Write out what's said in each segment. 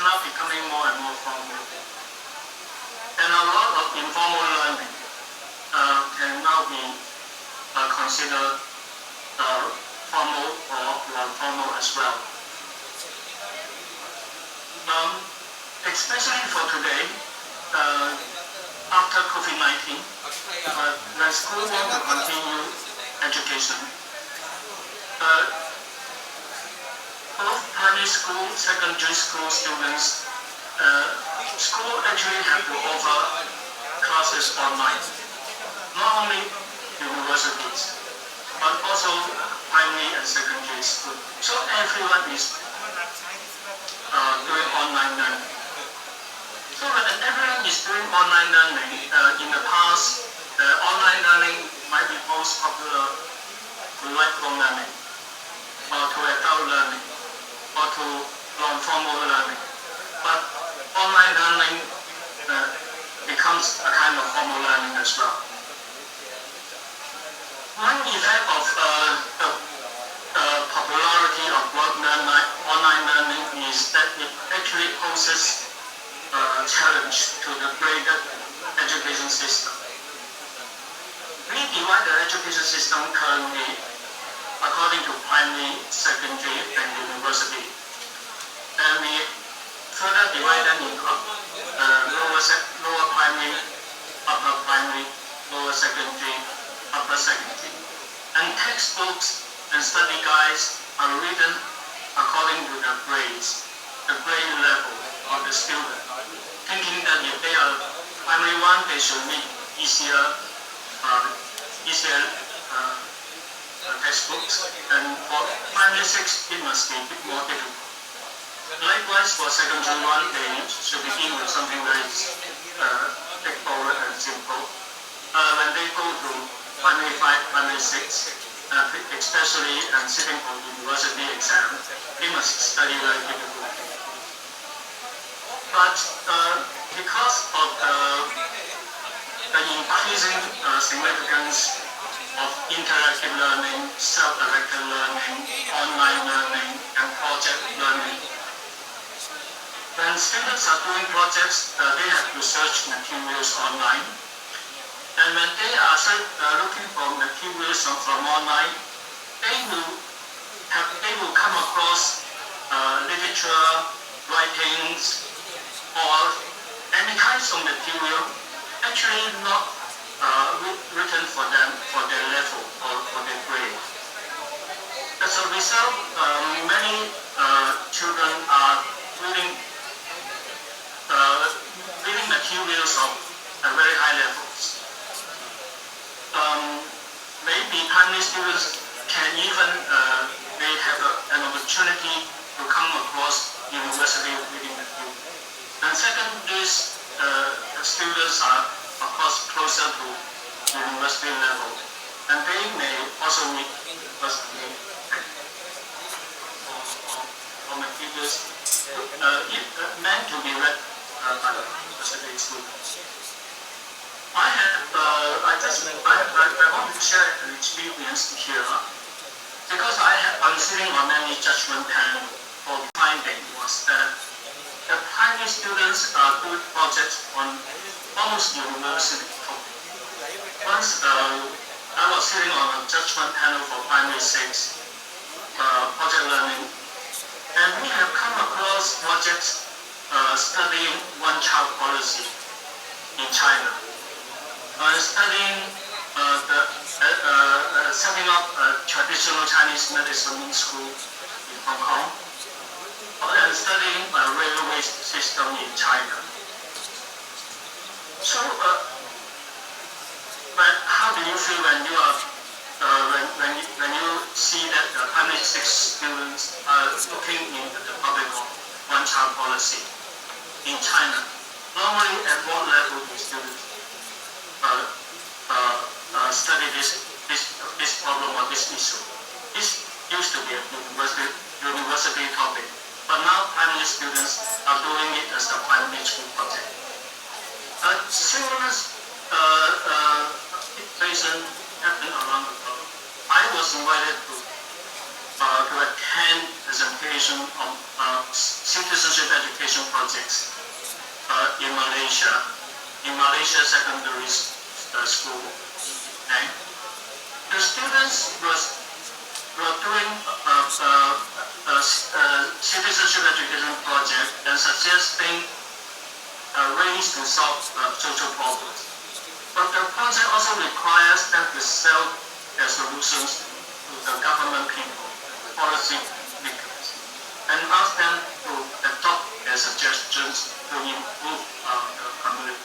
now becoming more and more formal. And a lot of informal learning can now be considered formal or non-formal as well. Especially for today, after COVID-19, when school want to continue education, both primary school, secondary school students, school actually have to offer classes online. Not only universities, but also primary and secondary school. So everyone is doing online learning. So when everyone is doing online learning, in the past, online learning might be most popular to lifelong learning, or to adult learning, or to non-formal learning. But online learning becomes a kind of formal learning as well. One effect of the popularity of online learning is that it actually poses a challenge to the graded education system. We divide the education system currently according to primary, secondary, and university. And we further divide them into lower primary, upper primary, lower secondary, upper secondary. And textbooks and study guides are written according to the grades, the grade level of the student, thinking that if they are primary one, they should need easier textbooks, and for primary 6, it must be a bit more difficult. Likewise, for secondary one, they should begin with something very straightforward and simple. When they go to primary 5, primary 6, especially sitting for university exam, they must study very difficult. But because of the increasing significance of interactive learning, self-directed learning, online learning, and project learning, when students are doing projects, they have to search materials online. And when they are looking for materials from online, they will come across literature, writings, or any kinds of material actually not written for them, for their level or for their grade. As a result, many children are reading materials of very high levels. Maybe primary students can even they have an opportunity to come across university reading material. And second is students are of course closer to university level, and they may also need university or materials meant to be read by the university students. I want to share an experience here because I'm sitting on many judgment panel for finding was that the primary students do projects on almost university topic. Once I was sitting on a judgment panel for primary 6 project learning, and we have come across projects studying one-child policy in China. Studying setting up a traditional Chinese medicine school in Hong Kong, and studying a railway system in China. So, how do you feel when you are when you see that the primary 6 students are looking into the topic of one-child policy in China? Normally, at what level do students study this problem or this issue? This used to be a university topic, but now primary students are doing it as a primary school project. Similar situation happened around the world. I was invited to to attend presentation of citizenship education projects in Malaysia secondary school. Okay? The students were doing citizenship education project and suggesting ways to solve social problems. But the project also requires them to sell their solutions to the government people, policy makers, and ask them to adopt their suggestions to improve the community.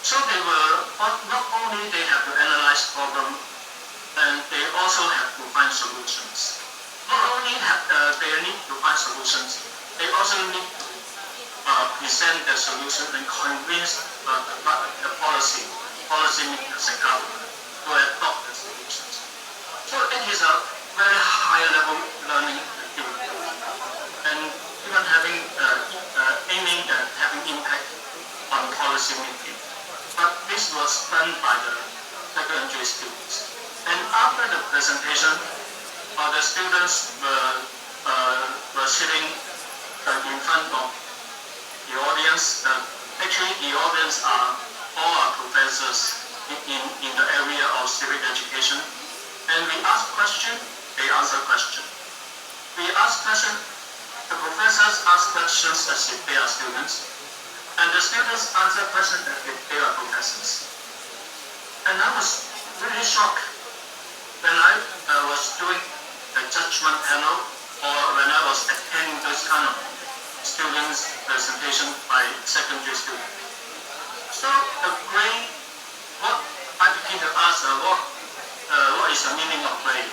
So they were not only they have to analyze problems, and they also have to find solutions. Not only they need to find solutions, they also need to present their solution and convince the policy makers and government to adopt the solutions. So it is a very high level learning activity, and even aiming at having impact on policy making. But this was done by the secondary students. And after the presentation, the students were sitting in front of the audience. Actually, the audience are all professors in the area of civic education. And we ask questions, they answer questions. We ask questions, the professors ask questions as if they are students, and the students answer questions as if they are professors. And I was really shocked when I was doing the judgment panel, or when I was attending those kind of students' presentation by secondary students. So what I begin to ask, what is the meaning of grade?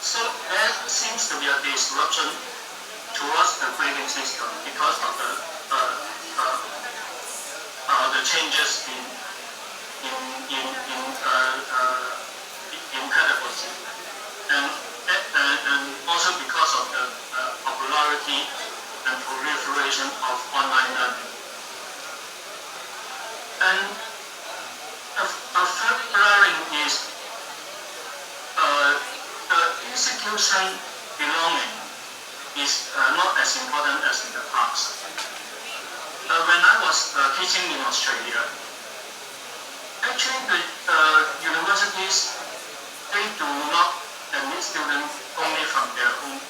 So there seems to be a disruption towards the grading system because of the changes in pedagogy, and also because of the popularity and proliferation of online learning. And a third learning is the institution belonging is not as important as in the past. When I was teaching in Australia, actually the universities, they do not admit students only from their own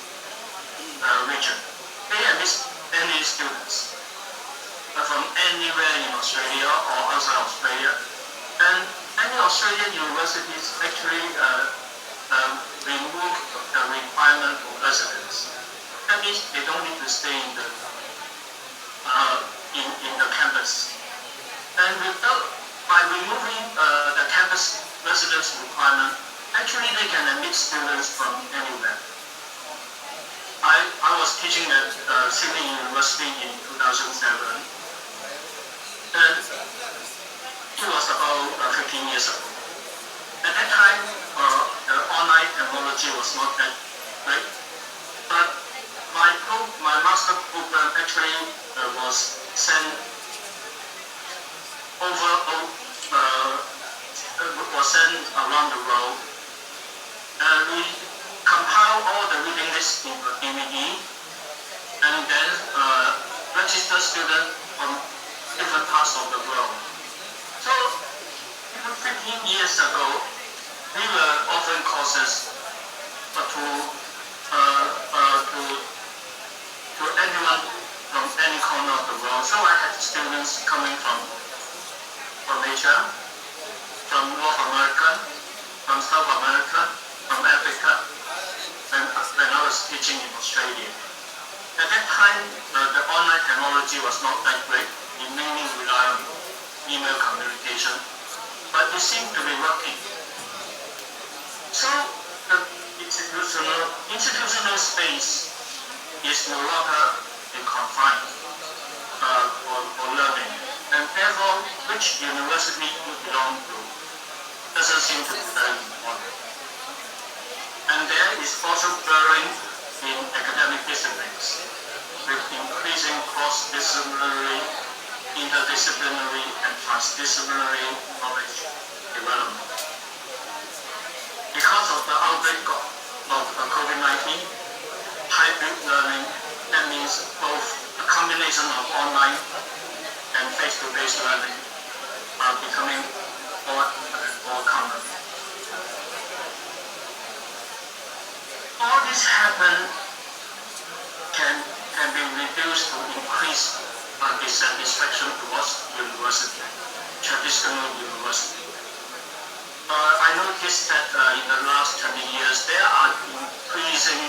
region. They admit any students from anywhere in Australia or outside Australia. And many Australian universities actually remove the requirement for residence. That means they don't need to stay in the campus. And by removing the campus residence requirement, actually they can admit students from anywhere. I was teaching at Sydney University in 2007, and it was about 15 years ago. At that time, the online technology was not that great, but my master program actually was sent around the world. We compile all the reading lists in the DVD, and then register students from different parts of the world. So, even 15 years ago, we were offering courses to anyone from any corner of the world. So I had students coming from Asia, from North America, from South America, from Africa, when I was teaching in Australia. At that time, the online technology was not that great. We mainly rely on email communication, but it seemed to be working. So the institutional space is no longer confined for learning, and therefore which university you belong to doesn't seem to be very important. And there is also blurring in academic disciplines, with increasing cross-disciplinary, interdisciplinary, and transdisciplinary knowledge development. because of the outbreak of COVID-19, hybrid learning, that means both a combination of online and face-to-face learning are becoming more common. All this can be reduced to increase dissatisfaction towards university, traditional university. I noticed that in the last 20 years there are increasing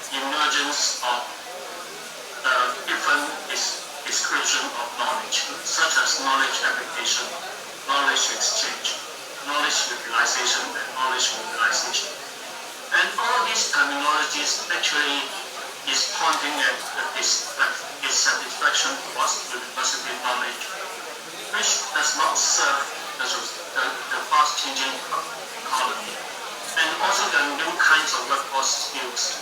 emergence of different description of knowledge, such as knowledge application, knowledge exchange, knowledge utilization, and knowledge mobilization. And all these terminologies actually is pointing at dissatisfaction towards university knowledge, which does not serve the fast-changing economy, and also the new kinds of workforce skills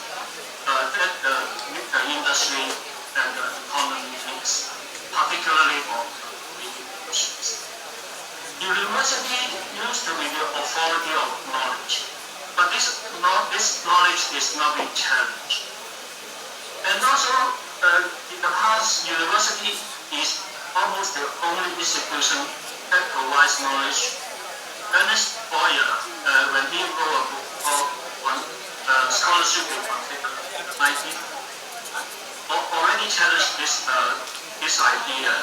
that the industry and the economy needs, particularly for institutions. University used to be the authority of knowledge, but this knowledge is now being challenged. And also, in the past, university is almost the only institution that provides knowledge. Ernest Boyer, when he wrote a book on scholarship in particular, already challenged this idea.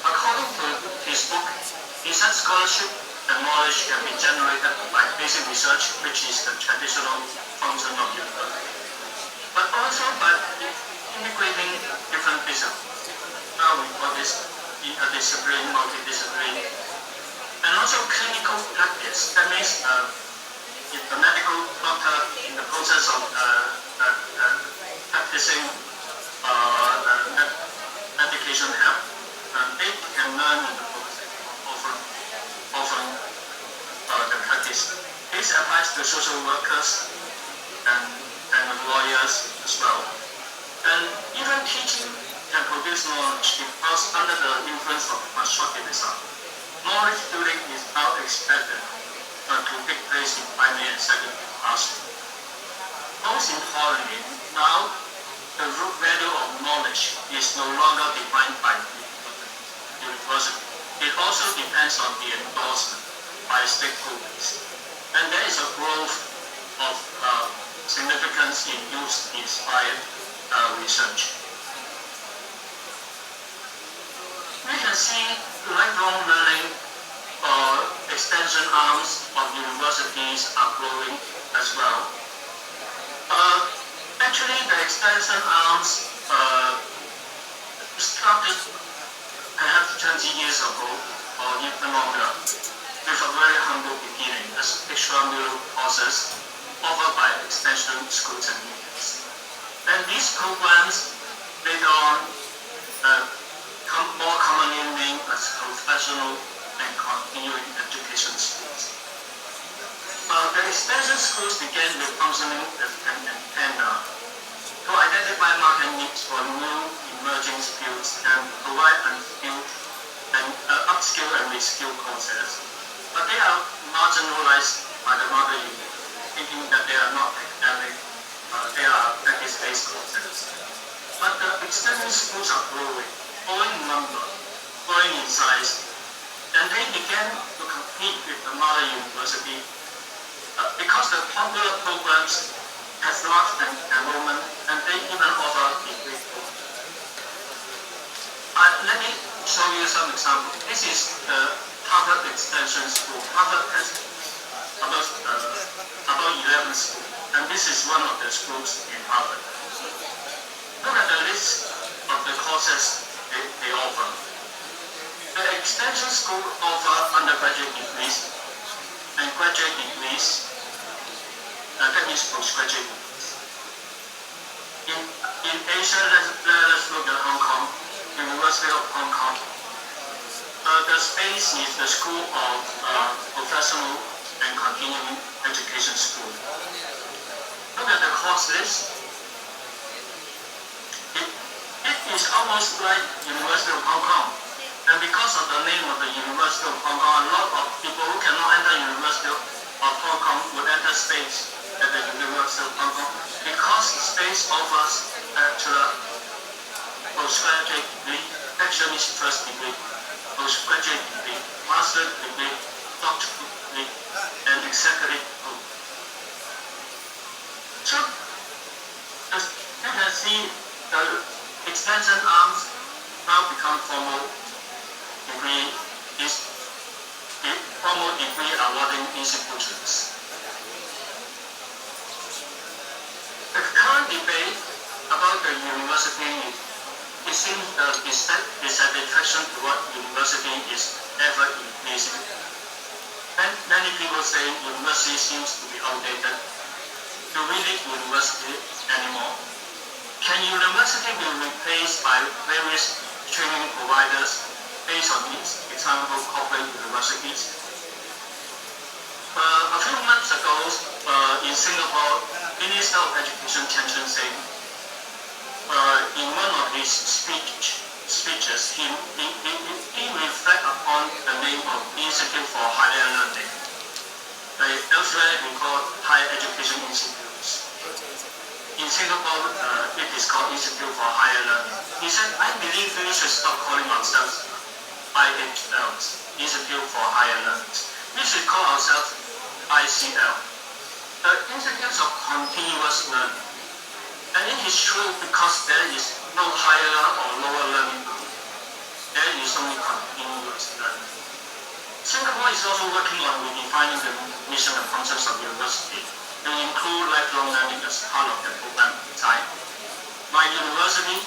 According to his book, he said scholarship and knowledge can be generated by basic research, which is the traditional function of university, but also by integrating different disciplines. Now we call this interdiscipline, multidiscipline, and also clinical practice. That means if the medical doctor in the process of practicing medication help, they can learn in the process of the practice. This applies to social workers and lawyers as well. And even teaching can produce knowledge because under the influence of constructivism, knowledge building is now expected to take place in primary and secondary classroom. Most importantly, now the root value of knowledge is no longer defined by the university. It also depends on the endorsement by stakeholders. And there is a growth of significance in youth-inspired research. We can see lifelong learning extension arms of universities are growing as well. Actually, the extension arms started perhaps 20 years ago or even longer with a very humble beginning as extramural courses offered by extension schools and unions. And these programs later on more commonly named as professional and continuing education schools. The extension schools began with functioning as an antenna to identify market needs for new emerging skills and provide upskill and reskill courses. But they are marginalized by the mother unit, thinking that they are not academic, they are practice-based courses. But the extension schools are growing in number, growing in size, and they began to compete with the mother university because the popular programs has large enrollment and they even offer degree programs. Let me show you some examples. This is the Harvard Extension School. Harvard has about 11 schools, and this is one of the schools in Harvard. Look at the list of the courses they offer. The extension school offer undergraduate degrees and graduate degrees, that means postgraduate degrees. In Asia, let's look at Hong Kong, University of Hong Kong. The space is the School of Professional and Continuing Education School. Look at the course list. It is almost like University of Hong Kong. And because of the name of the University of Hong Kong, a lot of people who cannot enter University of Hong Kong would enter space at the University of Hong Kong because space offers bachelor, postgraduate degree, bachelor's first degree, postgraduate degree, master's degree, doctorate degree, and executive degree. So, as you can see, the extension arms now become formal degree awarding institutions. The current debate about the university, it seems the dissatisfaction toward university is ever increasing. And many people say university seems to be outdated. Do we need university anymore? Can university be replaced by various training providers based on its example corporate universities? A few months ago in Singapore, Minister of Education Chen said in one of his speeches, he reflected upon the name of Institute for Higher Learning. Elsewhere we call Higher Education Institutes. In Singapore, it is called Institute for Higher Learning. He said, I believe we should stop calling ourselves IALs, Institute for Higher Learning. We should call ourselves ICL, the Institutes of Continuous Learning. And it is true because there is no higher or lower learning. There is only continuous learning. Singapore is also working on redefining the mission and concepts of university to include lifelong learning as part of the program design. My university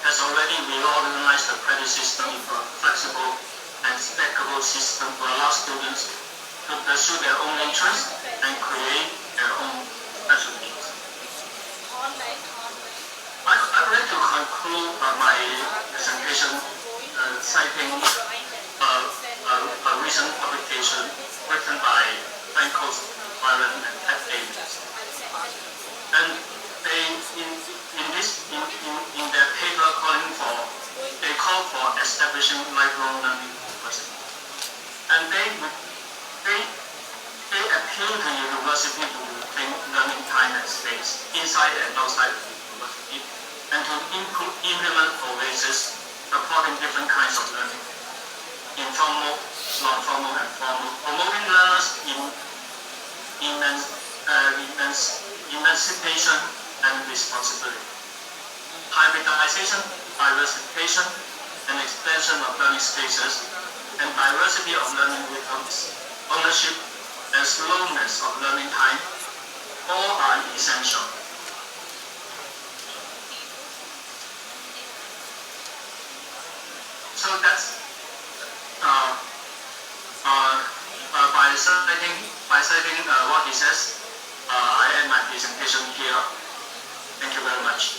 has already reorganized the credit system into a flexible and stackable system to allow students to pursue their own interests and create their own specialties. I'd like to conclude my presentation citing a recent publication written by Francois Byron and Ted Davis. And they, in their paper they call for establishing lifelong learning university. And they appeal to university to think learning time and space inside and outside the university, and to implement policies supporting different kinds of learning, informal, non-formal, and formal, promoting learners in emancipation and responsibility. Hybridization, diversification, and expansion of learning spaces, and diversity of learning rhythms, ownership, and slowness of learning time, all are essential. So that's by citing what he says, I end my presentation here. Thank you very much.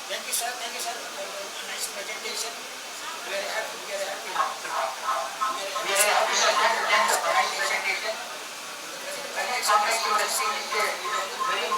Thank you, sir. Thank you, sir, for a nice presentation. Very happy. Very happy, sir. Thank you for the presentation. Very